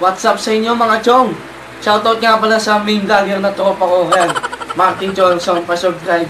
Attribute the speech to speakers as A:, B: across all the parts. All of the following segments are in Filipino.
A: What's up sa inyo mga chong? Shoutout nga pala sa main vlogger na tropa ko. Ayan, Martin Johnson, pa-subscribe.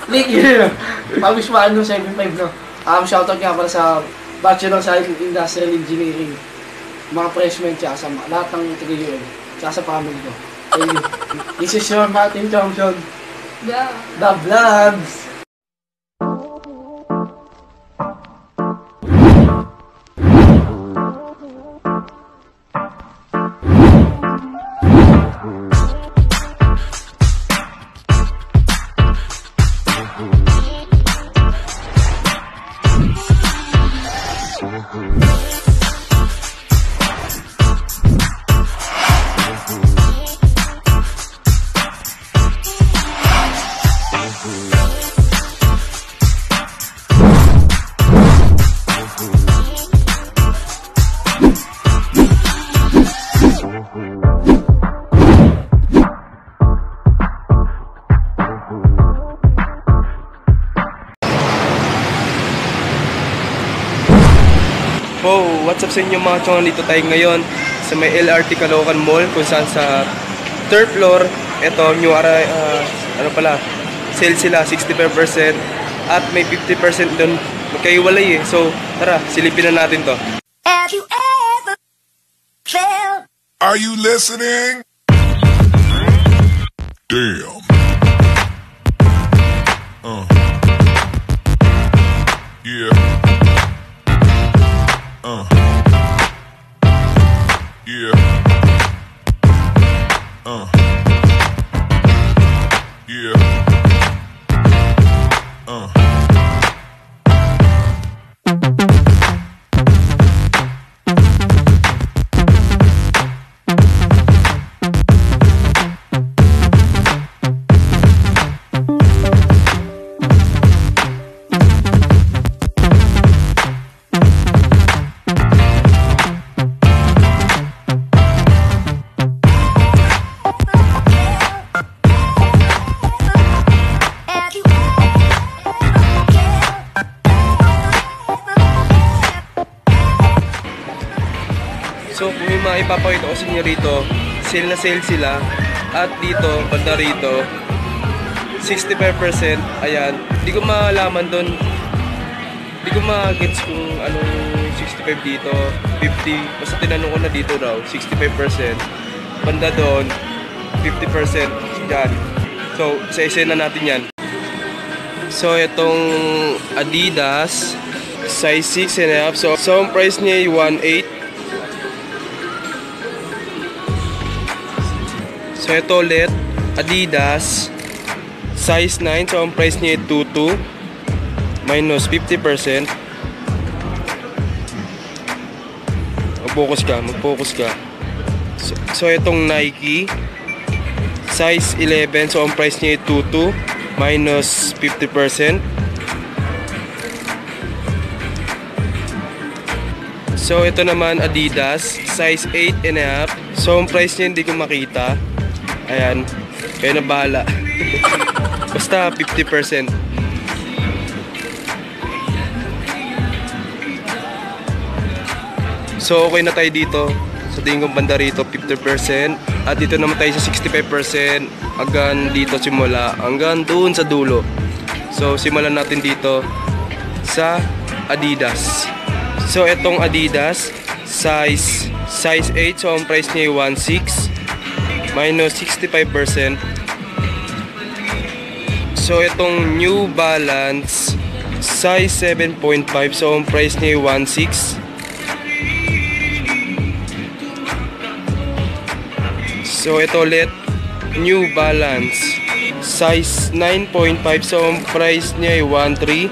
A: Click yun. Pawis mo ano, 7.5 no? Shoutout nga pala sa Bachelor sa Industrial Engineering. Mga freshmen tsaka sa lahat ng tiga-UM. Tsaka sa family ko. Okay. This is your Martin Johnson.
B: Yeah.
A: The Vlogs.
C: Wow, what's up sa inyo mga chong? Dito tayo ngayon sa may LRT Caloocan Mall kung saan sa 3rd floor. Ito, new sale sila 65% at may 50% doon magkaiwalay eh. So tara, silipin na natin to.
D: Have you ever felt?
E: Are you listening? Damn. Yeah. Yeah. Yeah.
C: So kung may mga ipapakita ko sa inyo rito, sale na sale sila. At dito, banda rito 65%, ayan. Hindi ko malaman doon. Hindi ko ma-gets kung anong 65 dito, 50. Basta tinanong ko na dito raw, 65%. Banda doon, 50% dyan. So, isa-isa na natin yan. So, itong Adidas, size 6.5. So, ang price niya ay 1.8. So, ito ulit, Adidas, size 9. So, ang price niya ay 2.2 minus 50%. Mag-focus ka. So, itong Nike, size 11. So, ang price niya ay 2.2 minus 50%. So, ito naman Adidas, size 8.5. So, ang price niya hindi ko makita. Ayan, kaya na bahala. Basta 50%. So okay na tayo dito. Sa tingin kong banda rito 50%. At dito naman tayo sa 65%. Hanggang dito simula, hanggang doon sa dulo. So simulan natin dito sa Adidas. So itong Adidas, size 8. So ang price niya ay 1.6 minus 65%. So itong New Balance, size 7.5. So ang price niya ay 1.6. So ito ulit, New Balance, size 9.5. So ang price niya ay 1.3.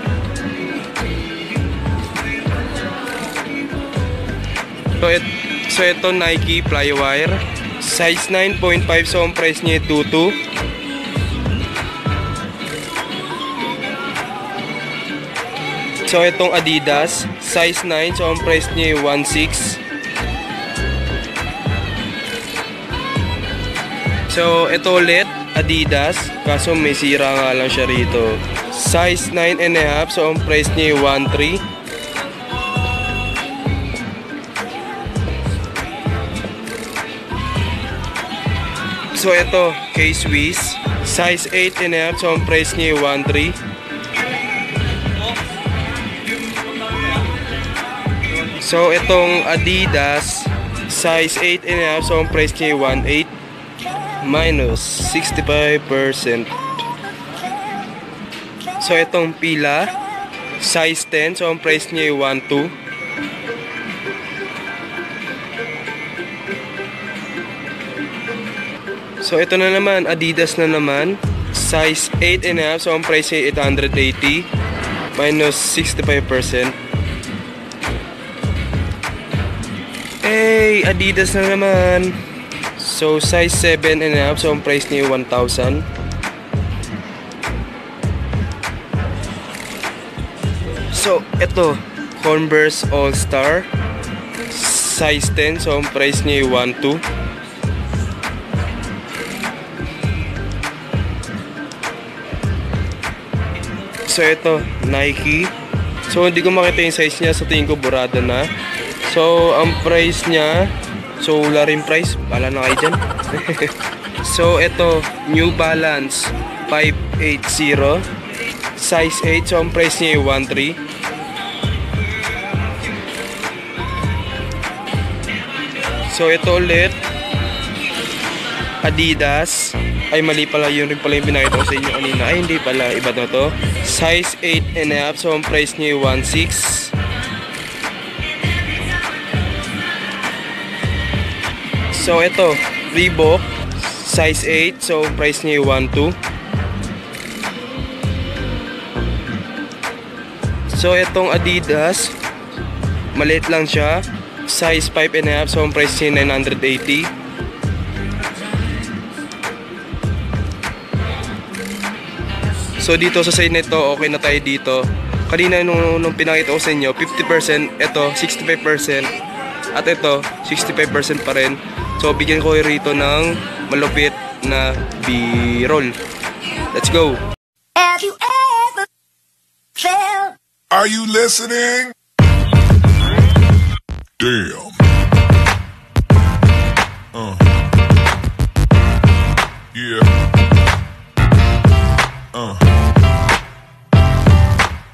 C: So ito Nike Flywire, size 9.5. So ang price niya ay 2.2. So itong Adidas, size 9. So ang price niya ay 1.6. So ito ulit Adidas, kaso may sira nga lang siya rito. Size 9.5. So ang price niya ay 1.3. So ito, K-Swiss, size 8 and a half, so ang price niya ay 1.3. So itong Adidas, size 8 and a half, so ang price niya ay 1.8 minus 65%. So itong Pila, size 10, so ang price niya ay 1.2. So ito na naman, Adidas na naman, size 8 and a half, so ang price ay 880 minus 65%. Hey, Adidas na naman. So size 7 and a half, so ang price niya ay 1,000. So ito, Converse All Star, size 10, so ang price niya ay 1,200. So ito, Nike. So hindi ko makita yung size niya, sa tingin ko burada na. So ang price niya, so wala rin price, wala na kayo dyan. So ito, New Balance 580, size 8, so ang price niya ay 1.3. So ito ulit, Adidas. Ay, mali pala, yun rin pala yung pinakita ko sa inyo kanina. Ay, hindi pala, iba na to. Size 8 and a half, so ang price niya 1.6. So ito, Reebok, size 8, so ang price niya 1.2. So itong Adidas, maliit lang siya, size 5 and a half, so ang price niya 980. So dito sa side nito, okay na tayo dito. Kanina nung pinakita ko sa inyo, 50%, ito 65%, at ito 65% pa rin. So bigyan ko rito ng malupit na B-roll. Let's go!
D: Have you ever felt?
E: Are you listening? Damn. Yeah.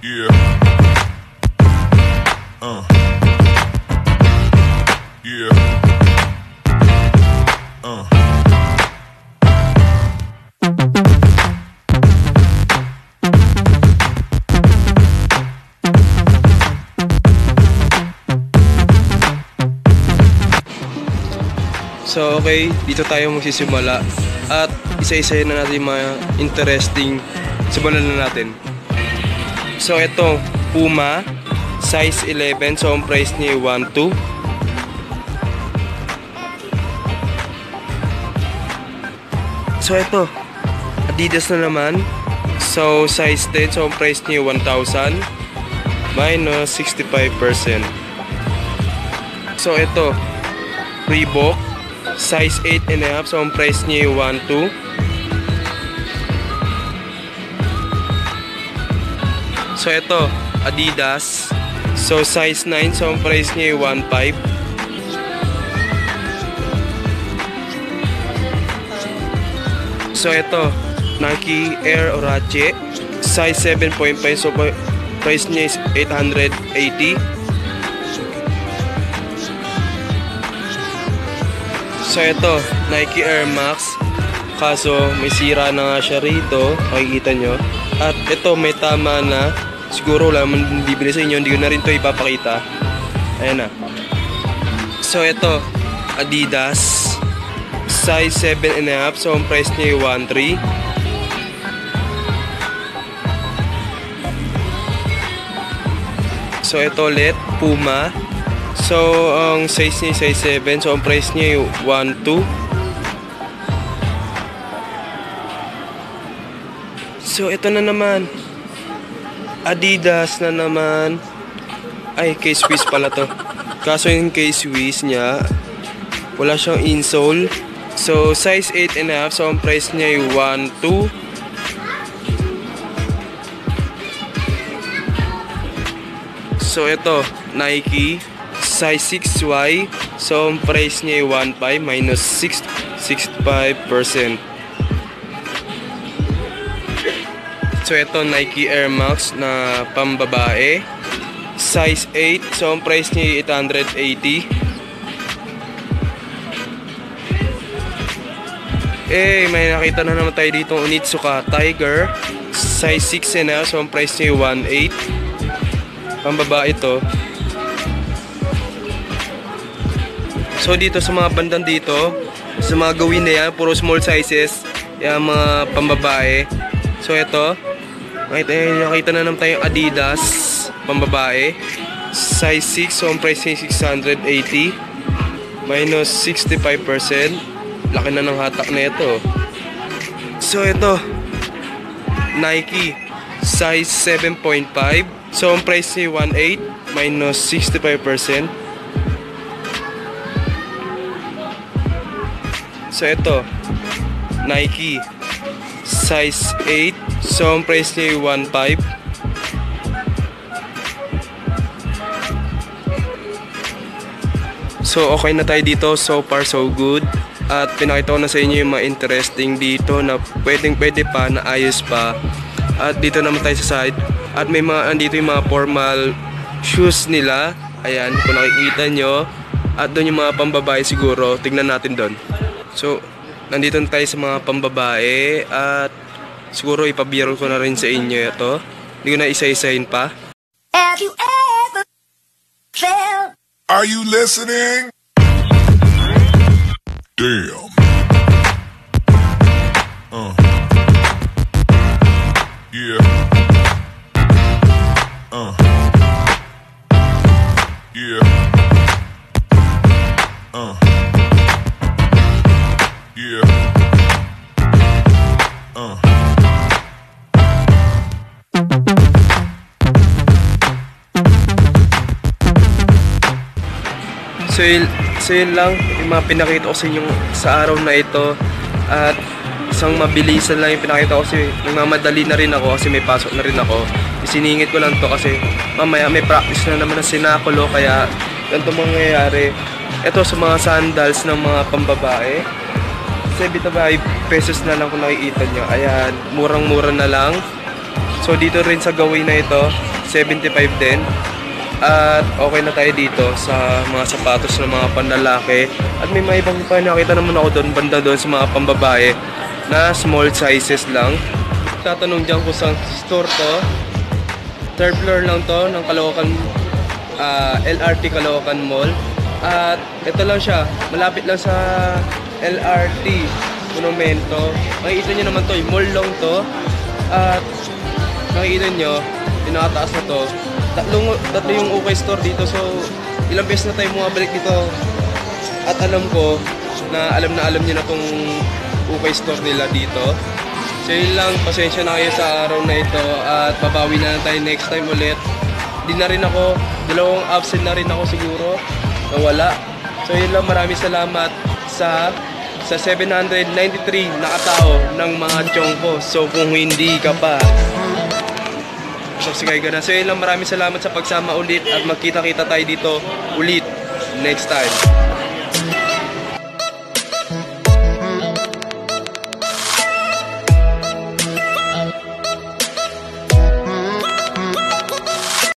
E: Yeah. Yeah.
C: So okay, dito tayo magsisimula. At isa-isa na natin yung mga interesting. Simulan na natin. So ito, Puma, size 11, so ang price niya 1.2. So ito, Adidas na naman. So size 10, so ang price niya 1,000 minus 65%. So ito, Reebok, size 8 and a half, so ang price niya 1.2. So ito, Adidas, so size 9, so ang price niya 1.5. So ito, Nike Air Orache, size 7.5, so price niya is 880. So ito, Nike Air Max, kaso may sira na nga siya rito, makikita nyo. At ito, may tama na. Siguro wala naman bibili sa inyo, hindi ko na rin ito ipapakita. Ayan na. So ito, Adidas, size 7 and a half, so ang price niya 1.3. So ito ulit, Puma, so ang size niya size 7, so ang price niya 1.2. So ito na naman, Adidas na naman. Ay, K-Swiss pala to. Kaso yung K-Swiss niya, wala siyang insole. So size 8 and a half, so ang price niya 1.2. So ito, Nike, size 6Y, so ang price niya 1.5 minus 65%. So ito Nike Air Max na pambabae, size 8. So ang price niya 880. May nakita na naman tayo dito Onitsuka Tiger, size 6 na. So ang price niya 1.8. Pambabae ito. So dito sa mga bandang dito, sa mga gawin na yan, puro small sizes, yung mga pambabae. So ito, nakita na naman tayong Adidas pambabae, size 6. So ang price niya 680 minus 65%. Laki na ng hatak na ito. So ito, Nike, size 7.5. So ang price niya 1.8 minus 65%. So ito, Nike, size 8. So ang price niya 1.5. So okay na tayo dito, so far so good. At pinakita ko na sa inyo yung mga interesting dito na pwede pa, na ayos pa. At dito naman tayo sa side. At may mga, andito yung mga formal shoes nila. Ayan, kung nakikita nyo. At doon yung mga pambabae siguro. Tignan natin doon. So, nandito na tayo sa mga pambabae. At siguro ipabiro ko na rin sa inyo ito. Hindi ko na isa-isahin pa.
D: Have you ever felt?
E: Are you listening? Damn. Yeah. Yeah. Yeah.
C: So yun lang, yung mga pinakita ko sa inyo sa araw na ito. At isang mabilisan lang yung pinakita ko kasi nagmamadali na rin ako kasi may pasok na rin ako. Isiningit ko lang to kasi mamaya may practice na naman ng sinakulo, kaya ganito mangyayari. Ito sa mga sandals ng mga pambabae, 75 pesos na lang kung nakikita nyo. Ayan, murang-mura na lang. So dito rin sa gawin na ito, 75 din. At okay na tayo dito sa mga sapatos ng mga panlalaki. At may mga ibang pa nakita naman ako doon, banda doon sa mga pambabae na small sizes lang. Tatanong dyan kung saan store to. Third floor lang to ng Caloocan, LRT Caloocan Mall. At ito lang siya, malapit lang sa LRT Monumento. Makikita nyo naman to, mall lang to. At makikita nyo, pinakataas na to. Tatlo yung OK store dito, so ilang beses na tayo bumabalik dito. At alam ko na alam niyo na tong OK store nila dito. So yun lang, pasensya na kayo sa araw na ito. At babawi na tayo next time ulit. Di na rin ako, dalawang absent na rin ako siguro, nawala. So yun lang, maraming salamat sa 793 na katao ng mga chong ko. So kung hindi ka pa, subscribe ka na. So yun lang, maraming salamat sa pagsama ulit. At magkita-kita tayo dito ulit next time.